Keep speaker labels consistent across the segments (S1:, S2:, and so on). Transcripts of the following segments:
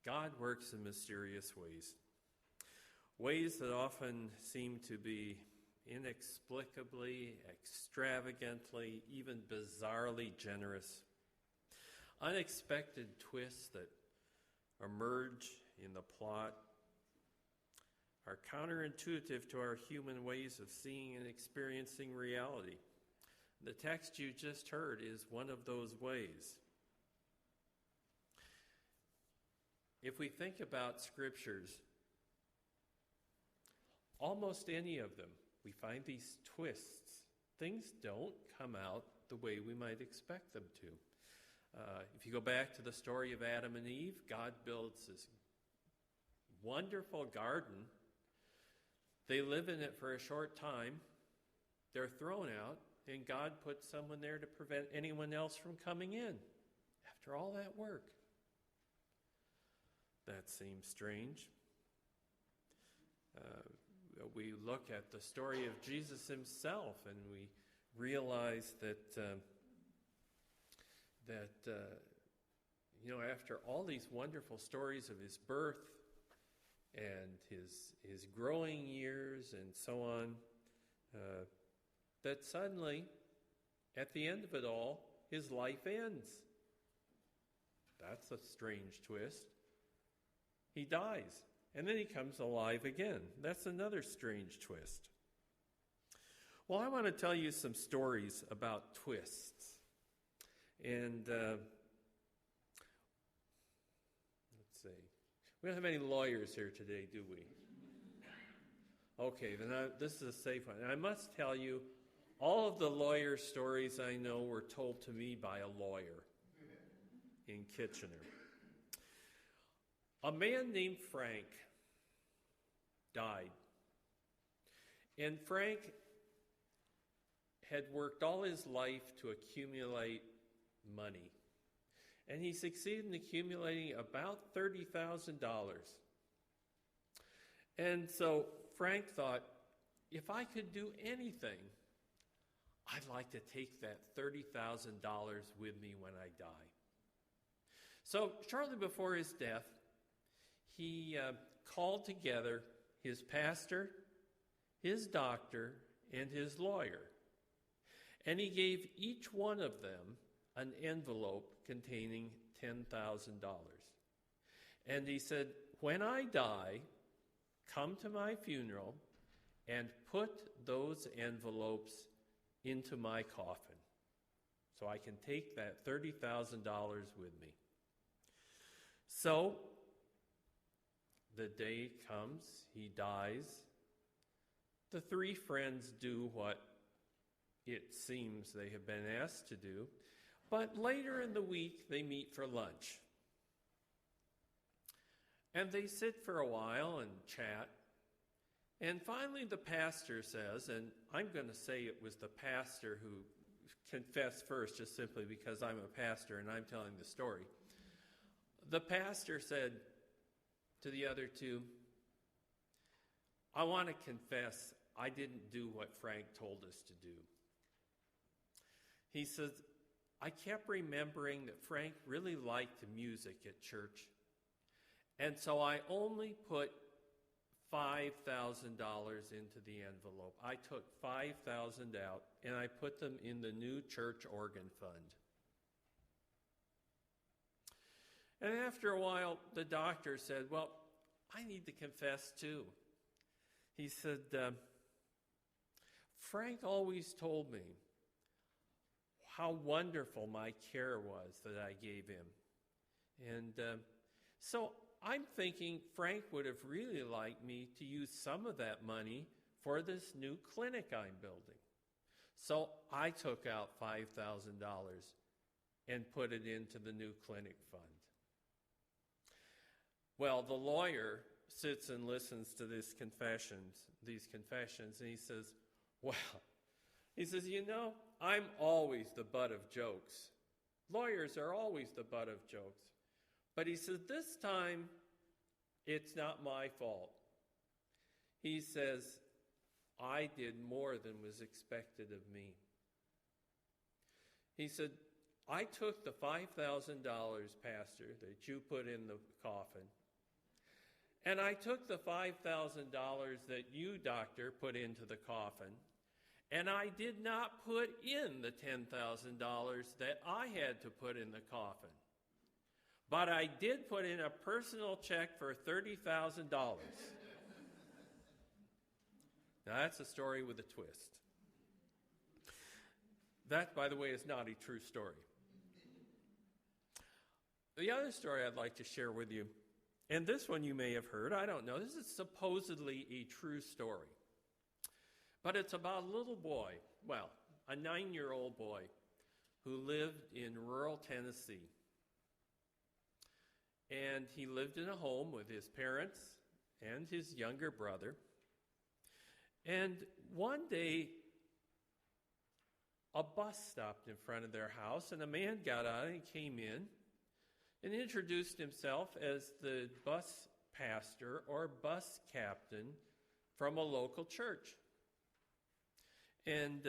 S1: God works in mysterious ways. Ways that often seem to be inexplicably, extravagantly, even bizarrely generous. Unexpected twists that emerge in the plot are counterintuitive to our human ways of seeing and experiencing reality. The text you just heard is one of those ways. If we think about scriptures, almost any of them, we find these twists. Things don't come out the way we might expect them to. If you go back to the story of Adam and Eve, God builds this wonderful garden. They live in it for a short time. They're thrown out, and God puts someone there to prevent anyone else from coming in after all that work. That seems strange. We look at the story of Jesus himself, and we realize that after all these wonderful stories of his birth and his growing years and so on, that suddenly, at the end of it all, his life ends. That's a strange twist. He dies, and then he comes alive again. That's another strange twist. Well, I want to tell you some stories about twists. And let's see. We don't have any lawyers here today, do we? Okay, then this is a safe one. And I must tell you, all of the lawyer stories I know were told to me by a lawyer in Kitchener. A man named Frank died. And Frank had worked all his life to accumulate money. And he succeeded in accumulating about $30,000. And so Frank thought, if I could do anything, I'd like to take that $30,000 with me when I die. So shortly before his death, he called together his pastor, his doctor, and his lawyer. And he gave each one of them an envelope containing $10,000. And he said, when I die, come to my funeral and put those envelopes into my coffin so I can take that $30,000 with me. So the day comes, he dies. The three friends do what it seems they have been asked to do, but later in the week they meet for lunch. And they sit for a while and chat. And finally the pastor says, and I'm going to say it was the pastor who confessed first just simply because I'm a pastor and I'm telling the story. The pastor said to the other two, I want to confess I didn't do what Frank told us to do. He says, I kept remembering that Frank really liked the music at church. And so I only put $5,000 into the envelope. I took $5,000 out and I put them in the new church organ fund. And after a while, the doctor said, well, I need to confess too. He said, Frank always told me how wonderful my care was that I gave him. And so I'm thinking Frank would have really liked me to use some of that money for this new clinic I'm building. So I took out $5,000 and put it into the new clinic fund. Well, the lawyer sits and listens to these confessions, and he says, I'm always the butt of jokes. Lawyers are always the butt of jokes. But he says, this time, it's not my fault. He says, I did more than was expected of me. He said, I took the $5,000, Pastor, that you put in the coffin, and I took the $5,000 that you, doctor, put into the coffin, and I did not put in the $10,000 that I had to put in the coffin. But I did put in a personal check for $30,000. Now, that's a story with a twist. That, by the way, is not a true story. The other story I'd like to share with you, and this one you may have heard, I don't know, this is supposedly a true story. But it's about a little boy, well, a 9-year-old boy who lived in rural Tennessee. And he lived in a home with his parents and his younger brother. And one day, a bus stopped in front of their house, and a man got out and came in and introduced himself as the bus pastor or bus captain from a local church. And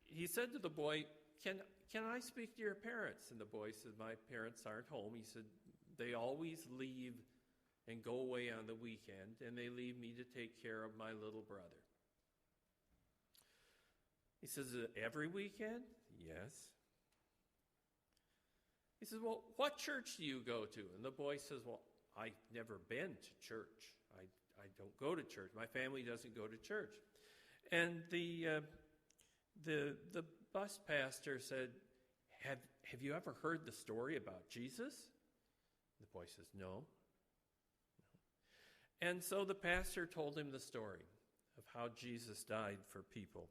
S1: he said to the boy, can I speak to your parents? And the boy said, my parents aren't home. He said, they always leave and go away on the weekend, and they leave me to take care of my little brother. He says, every weekend? Yes. He says, well, what church do you go to? And the boy says, well, I've never been to church. I don't go to church. My family doesn't go to church. And the bus pastor said, have you ever heard the story about Jesus? The boy says, no. And so the pastor told him the story of how Jesus died for people,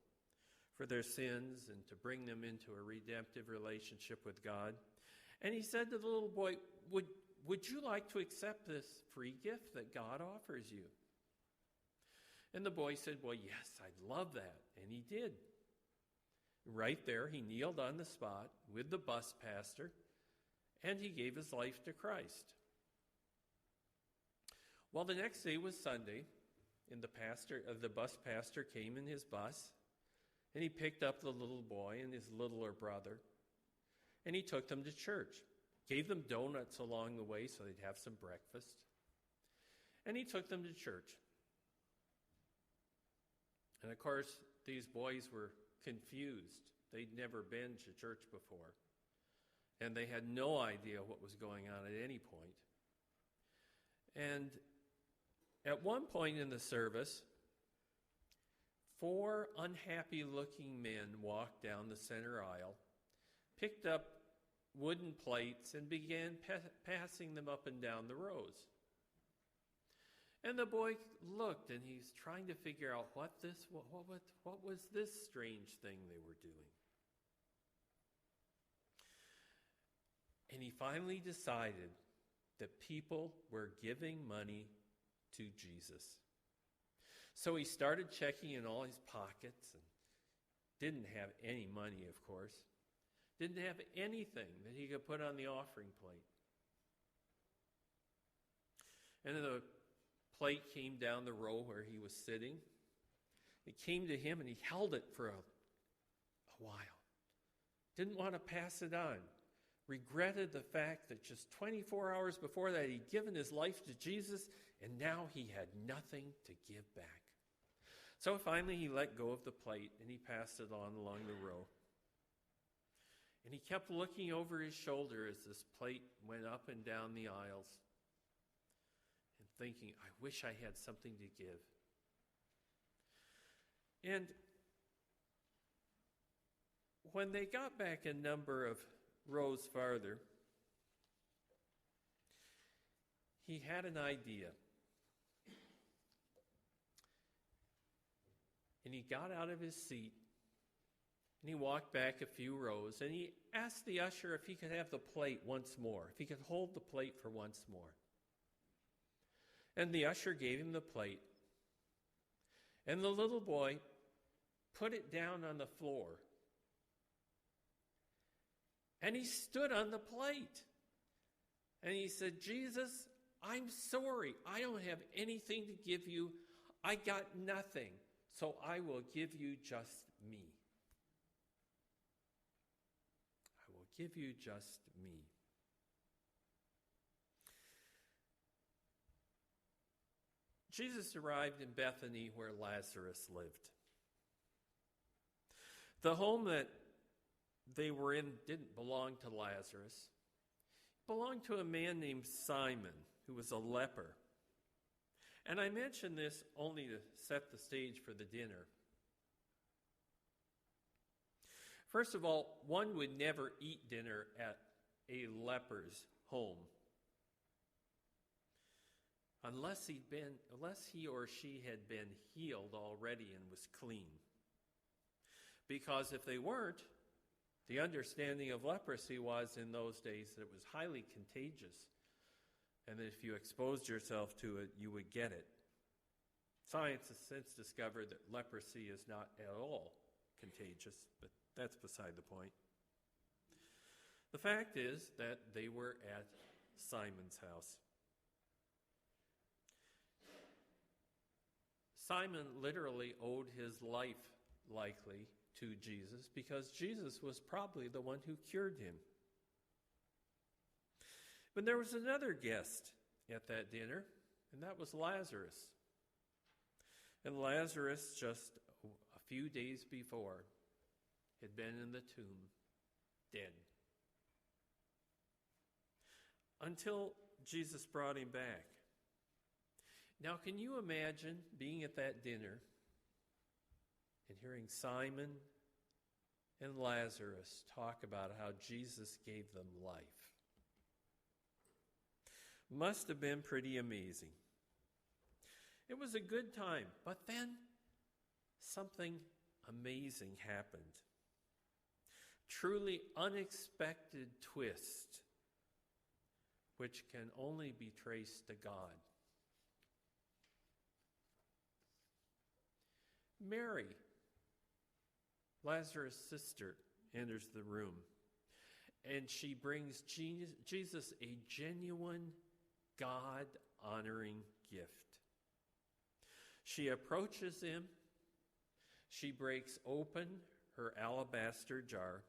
S1: for their sins, and to bring them into a redemptive relationship with God. And he said to the little boy, would you like to accept this free gift that God offers you? And the boy said, well, yes, I'd love that. And he did. Right there, he kneeled on the spot with the bus pastor, and he gave his life to Christ. Well, the next day was Sunday, and the bus pastor came in his bus, and he picked up the little boy and his littler brother, and he took them to church, gave them donuts along the way so they'd have some breakfast, and he took them to church. And of course, these boys were confused. They'd never been to church before, and they had no idea what was going on at any point. And at one point in the service, 4 unhappy-looking men walked down the center aisle, picked up wooden plates, and began passing them up and down the rows. And the boy looked, and he's trying to figure out what was this strange thing they were doing. And he finally decided that people were giving money to Jesus. So he started checking in all his pockets and didn't have any money, of course. Didn't have anything that he could put on the offering plate. And then the plate came down the row where he was sitting. It came to him, and he held it for a while. Didn't want to pass it on. Regretted the fact that just 24 hours before that he'd given his life to Jesus, and now he had nothing to give back. So finally he let go of the plate, and he passed it on along the row. And he kept looking over his shoulder as this plate went up and down the aisles, and thinking, I wish I had something to give. And when they got back a number of rows farther, he had an idea. And he got out of his seat, and he walked back a few rows, and he asked the usher if he could have the plate once more, if he could hold the plate for once more. And the usher gave him the plate, and the little boy put it down on the floor. And he stood on the plate. And he said, Jesus, I'm sorry. I don't have anything to give you. I got nothing. So I will give you just me. I will give you just me. Jesus arrived in Bethany where Lazarus lived. The home that they were in didn't belong to Lazarus. It belonged to a man named Simon, who was a leper. And I mention this only to set the stage for the dinner. First of all, one would never eat dinner at a leper's home unless he or she had been healed already and was clean. Because if they weren't, the understanding of leprosy was in those days that it was highly contagious, and that if you exposed yourself to it, you would get it. Science has since discovered that leprosy is not at all contagious, but that's beside the point. The fact is that they were at Simon's house. Simon literally owed his life, likely, to Jesus because Jesus was probably the one who cured him. But there was another guest at that dinner, and that was Lazarus. And Lazarus, just a few days before, had been in the tomb, dead. Until Jesus brought him back. Now, can you imagine being at that dinner and hearing Simon and Lazarus talk about how Jesus gave them life? Must have been pretty amazing. It was a good time, but then something amazing happened. Truly unexpected twist, which can only be traced to God. Mary, Lazarus' sister, enters the room, and she brings Jesus a genuine, God-honoring gift. She approaches him, she breaks open her alabaster jar,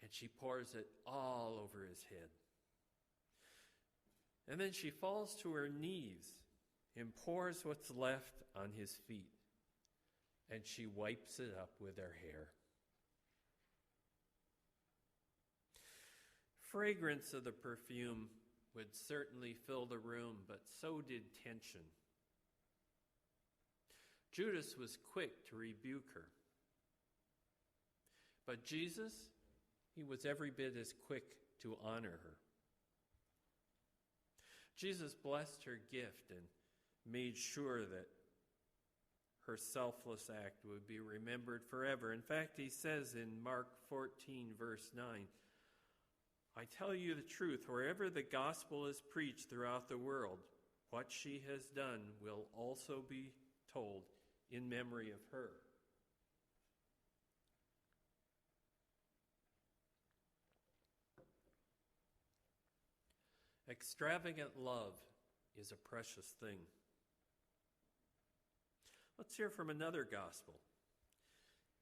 S1: and she pours it all over his head. And then she falls to her knees and pours what's left on his feet. And she wipes it up with her hair. Fragrance of the perfume would certainly fill the room, but so did tension. Judas was quick to rebuke her. But Jesus, he was every bit as quick to honor her. Jesus blessed her gift and made sure that her selfless act would be remembered forever. In fact, he says in Mark 14, verse 9, I tell you the truth, wherever the gospel is preached throughout the world, what she has done will also be told in memory of her. Extravagant love is a precious thing. Let's hear from another gospel.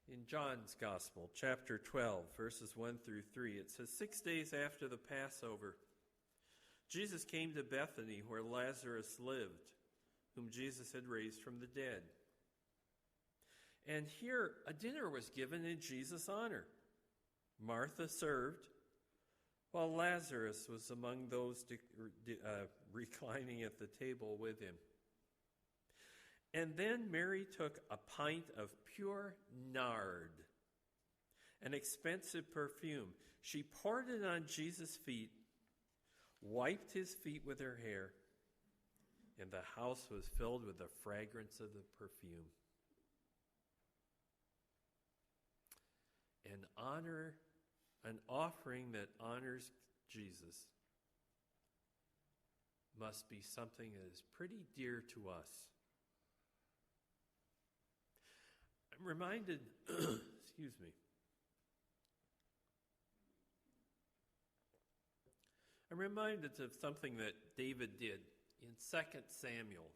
S1: In John's Gospel, chapter 12, verses 1 through 3, it says, 6 days after the Passover, Jesus came to Bethany where Lazarus lived, whom Jesus had raised from the dead. And here a dinner was given in Jesus' honor. Martha served, while Lazarus was among those reclining at the table with him. And then Mary took a pint of pure nard, an expensive perfume. She poured it on Jesus' feet, wiped his feet with her hair, and the house was filled with the fragrance of the perfume. An offering that honors Jesus must be something that is pretty dear to us. I'm reminded, I'm reminded of something that David did in 2 Samuel,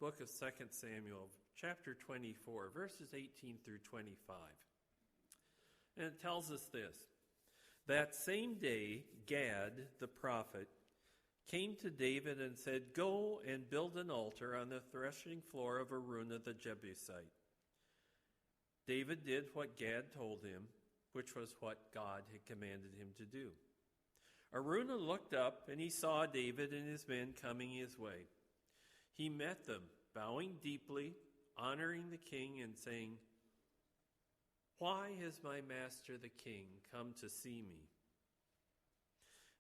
S1: book of 2 Samuel, chapter 24, verses 18 through 25. And it tells us this. That same day, Gad, the prophet, came to David and said, "Go and build an altar on the threshing floor of Araunah the Jebusite." David did what Gad told him, which was what God had commanded him to do. Araunah looked up, and he saw David and his men coming his way. He met them, bowing deeply, honoring the king, and saying, "Why has my master the king come to see me?"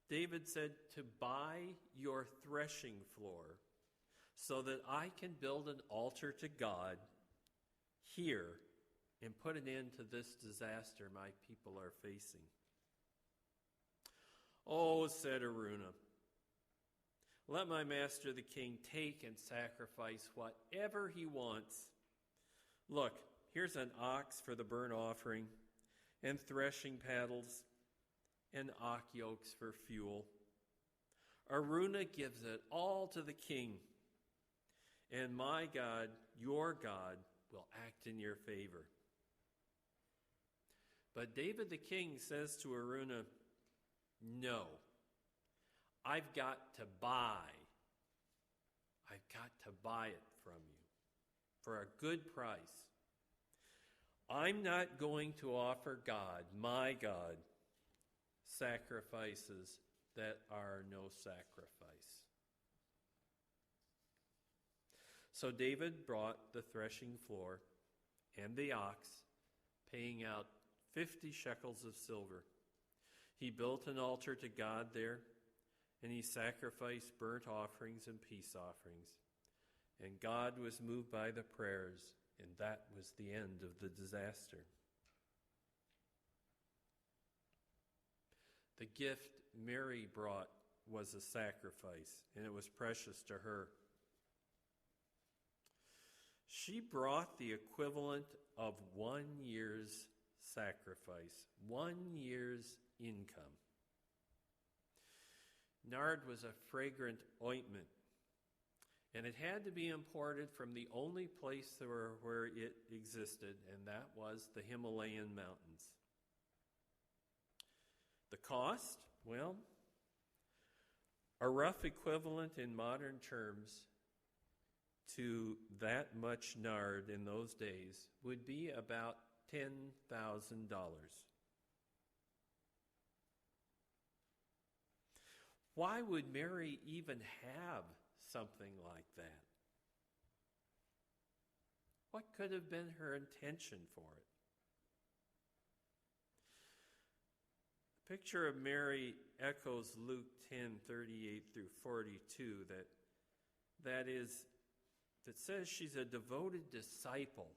S1: David said, "To buy your threshing floor, so that I can build an altar to God here and put an end to this disaster my people are facing." "Oh," said Araunah, "let my master the king take and sacrifice whatever he wants. Look, here's an ox for the burnt offering, and threshing paddles, and ox yokes for fuel." Araunah gives it all to the king, and my God, your God, will act in your favor. But David the king says to Araunah, "No, I've got to buy it from you for a good price. I'm not going to offer God, my God, sacrifices that are no sacrifice." So David brought the threshing floor and the ox, paying out 50 shekels of silver. He built an altar to God there, and he sacrificed burnt offerings and peace offerings. And God was moved by the prayers, and that was the end of the disaster. The gift Mary brought was a sacrifice, and it was precious to her. She brought the equivalent of 1 year's sacrifice, 1 year's income. Nard was a fragrant ointment, and it had to be imported from the only place where it existed, and that was the Himalayan mountains. The cost? Well, a rough equivalent in modern terms to that much nard in those days would be about $10,000. Why would Mary even have something like that? What could have been her intention for it? The picture of Mary echoes Luke 10:38 through 42, that says she's a devoted disciple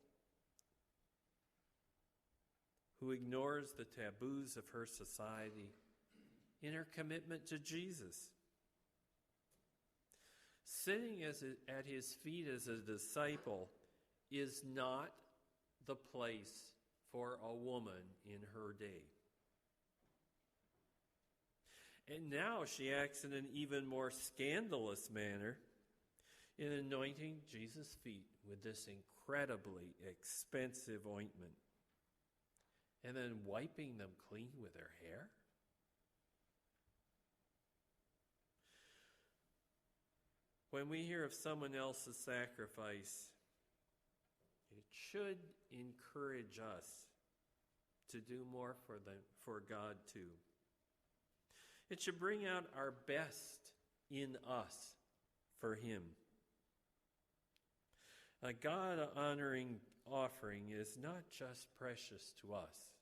S1: who ignores the taboos of her society in her commitment to Jesus. Sitting at his feet as a disciple is not the place for a woman in her day. And now she acts in an even more scandalous manner in anointing Jesus' feet with this incredibly expensive ointment and then wiping them clean with her hair. When we hear of someone else's sacrifice, it should encourage us to do more for God too. It should bring out our best in us for Him. A God-honoring offering is not just precious to us,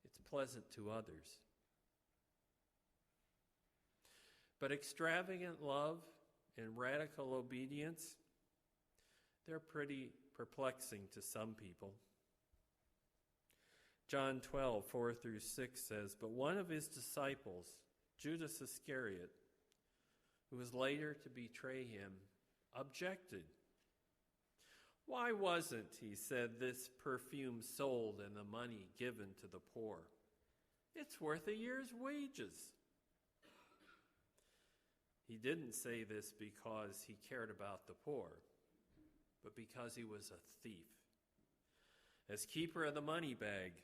S1: it's pleasant to others. But extravagant love and radical obedience, they're pretty perplexing to some people. John 12:4 through 6 says, "But one of his disciples, Judas Iscariot, who was later to betray him, objected. 'Why wasn't,' he said, 'this perfume sold and the money given to the poor? It's worth a year's wages.' He didn't say this because he cared about the poor, but because he was a thief. As keeper of the money bag,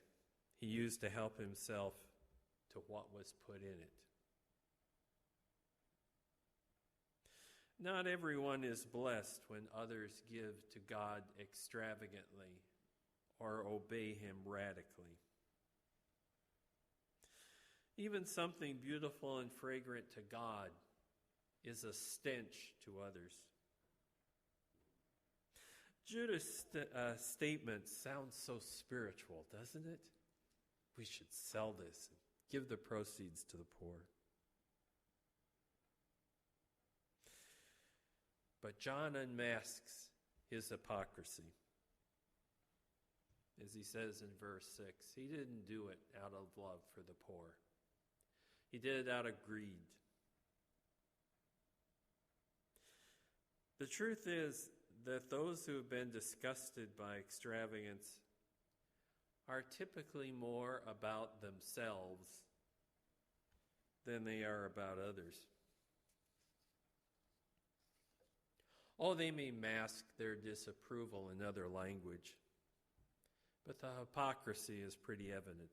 S1: he used to help himself to what was put in it. Not everyone is blessed when others give to God extravagantly or obey Him radically. Even something beautiful and fragrant to God is a stench to others. Judas' statement sounds so spiritual, doesn't it? We should sell this and give the proceeds to the poor. But John unmasks his hypocrisy. As he says in verse 6, he didn't do it out of love for the poor. He did it out of greed. The truth is that those who have been disgusted by extravagance are typically more about themselves than they are about others. Oh, they may mask their disapproval in other language, but the hypocrisy is pretty evident.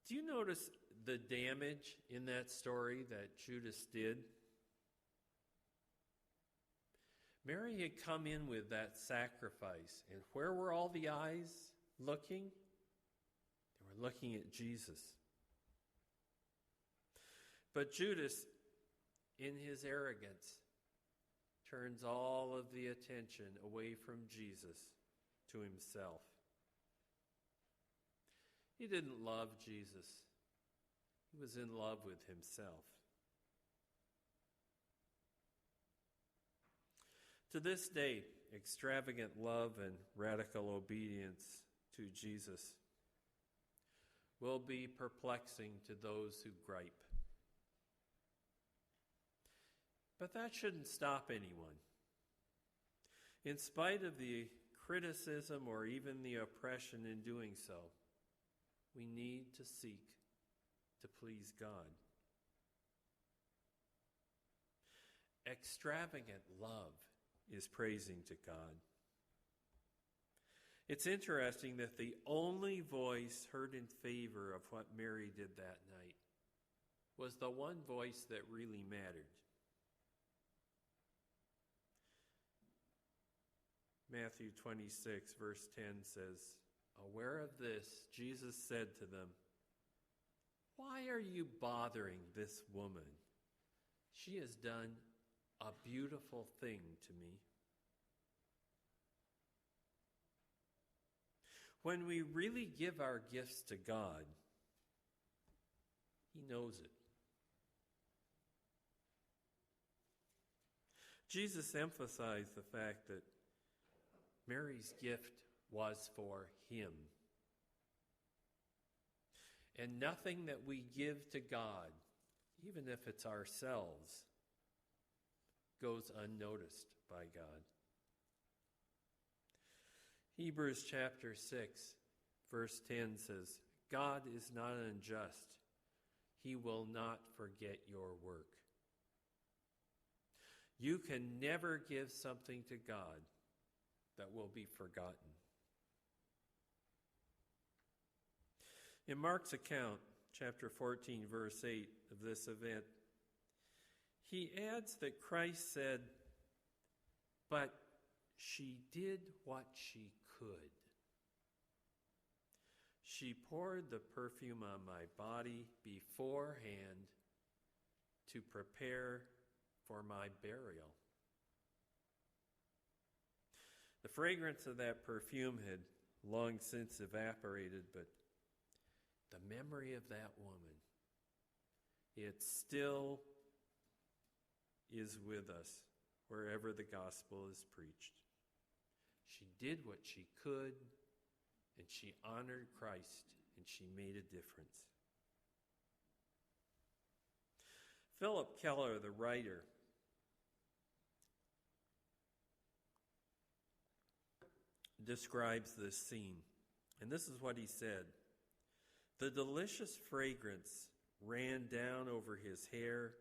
S1: Do you notice the damage in that story that Judas did? Mary had come in with that sacrifice, and where were all the eyes looking? They were looking at Jesus. But Judas, in his arrogance, turns all of the attention away from Jesus to himself. He didn't love Jesus. He was in love with himself. To this day, extravagant love and radical obedience to Jesus will be perplexing to those who gripe. But that shouldn't stop anyone. In spite of the criticism or even the oppression in doing so, we need to seek to please God. Extravagant love is praising to God. It's interesting that the only voice heard in favor of what Mary did that night was the one voice that really mattered. Matthew 26, verse 10 says, "Aware of this, Jesus said to them, 'Why are you bothering this woman? She has done a beautiful thing to me.'" When we really give our gifts to God, He knows it. Jesus emphasized the fact that Mary's gift was for Him. And nothing that we give to God, even if it's ourselves, goes unnoticed by God. Hebrews chapter 6, verse 10 says, "God is not unjust. He will not forget your work." You can never give something to God that will be forgotten. In Mark's account, chapter 14, verse 8 of this event, he adds that Christ said, "But she did what she could. She poured the perfume on my body beforehand to prepare for my burial." The fragrance of that perfume had long since evaporated, but the memory of that woman, it still is with us wherever the gospel is preached. She did what she could, and she honored Christ, and she made a difference. Philip Keller, the writer, describes this scene, and this is what he said: "The delicious fragrance ran down over his hair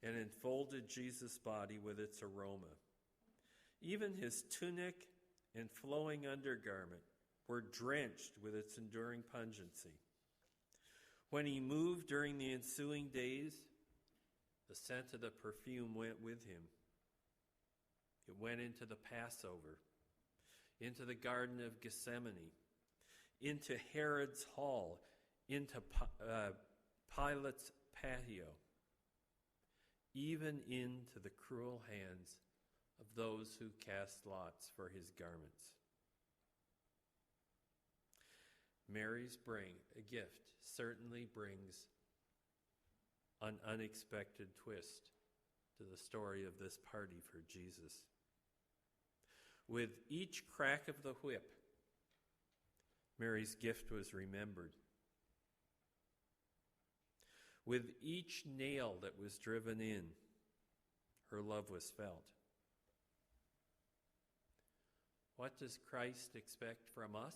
S1: and enfolded Jesus' body with its aroma. Even his tunic and flowing undergarment were drenched with its enduring pungency. When he moved during the ensuing days, the scent of the perfume went with him. It went into the Passover, into the Garden of Gethsemane, into Herod's hall, into Pilate's patio, even into the cruel hands of those who cast lots for his garments. Mary's gift certainly brings an unexpected twist to the story of this party for Jesus. With each crack of the whip, Mary's gift was remembered. With each nail that was driven in, her love was felt. What does Christ expect from us?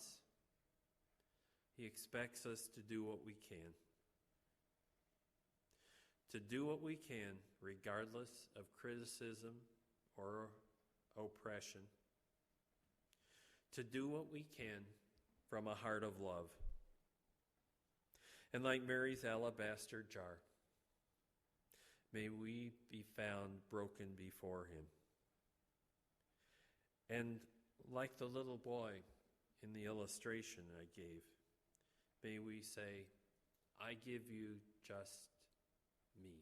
S1: He expects us to do what we can. To do what we can, regardless of criticism or oppression. To do what we can from a heart of love. And like Mary's alabaster jar, may we be found broken before him. And like the little boy in the illustration I gave, may we say, I give you just me.